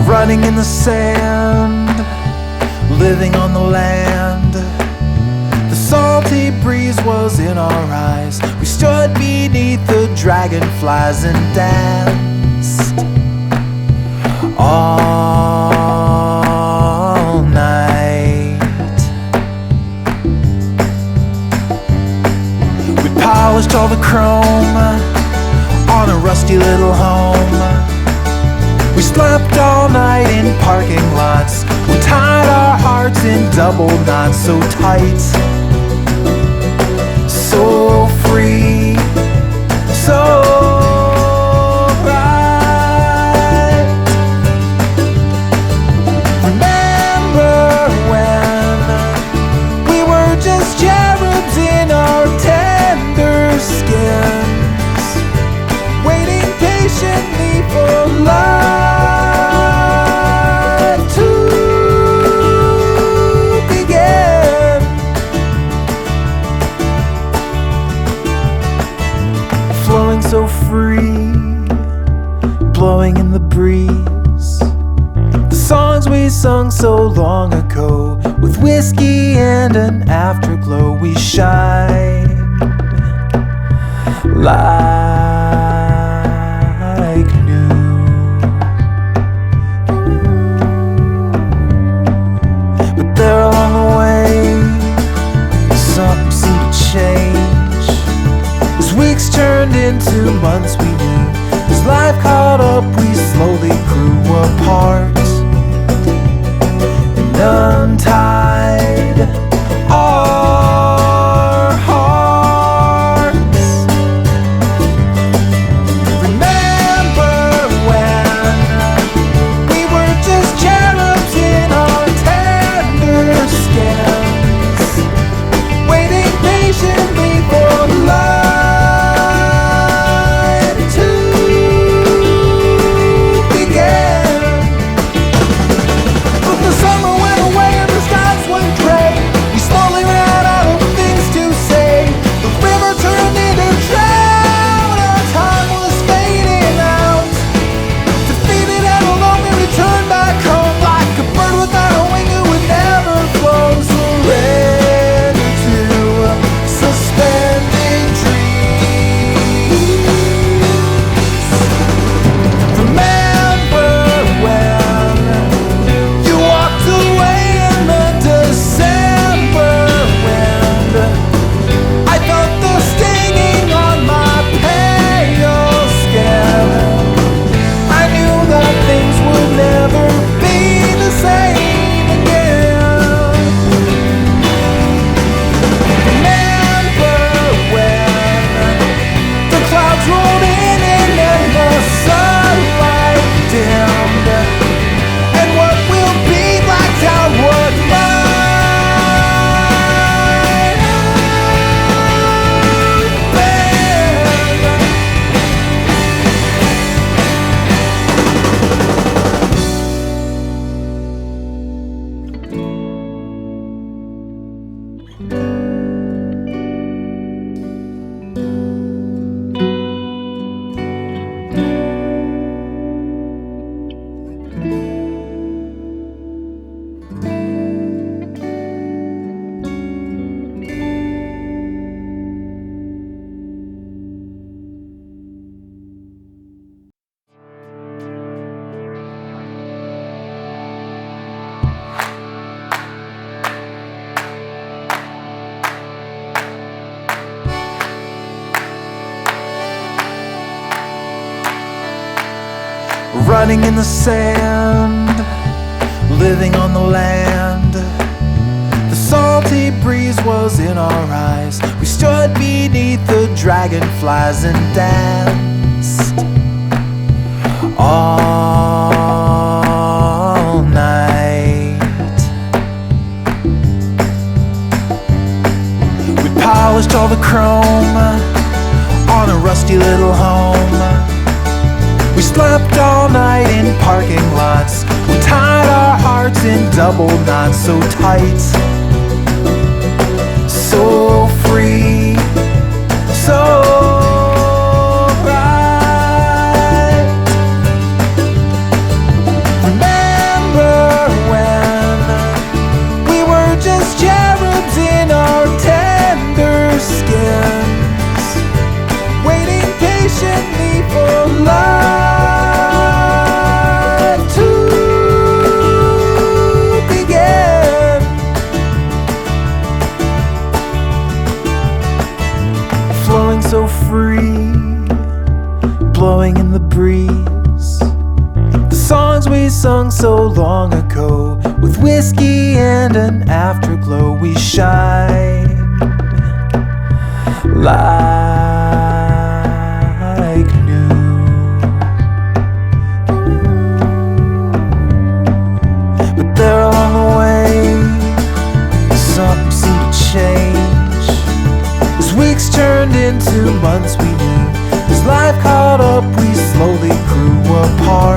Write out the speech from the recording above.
running in the sand, living on the land. The salty breeze was in our eyes. We stood beneath the dragonflies and danced all night. We polished all the chrome on a rusty little home. We slept all night in parking lots. We tied our hearts in double knots, so tight, so free, so bright. Remember when we were just cherubs in our tender skins, waiting patiently for love so free, blowing in the breeze. The songs we sung so long ago, with whiskey and an afterglow, we shine like new. But there along the way, something seemed to change. Weeks turned into months we knew. As life caught up, we slowly grew apart and untied our hearts. Remember when we were just cherubs in our tender skins, waiting patiently for love running in the sand, living on the land. The salty breeze was in our eyes. We stood beneath the dragonflies and danced all night. We polished all the chrome on a rusty little home. We slept all night in parking lots. We tied our hearts in double knots, so tight, so free, so bright. Remember we sung so long ago. With whiskey and an afterglow, we shine like new. But there along the way, something seemed to change. As weeks turned into months, we knew as life caught up, we slowly grew apart.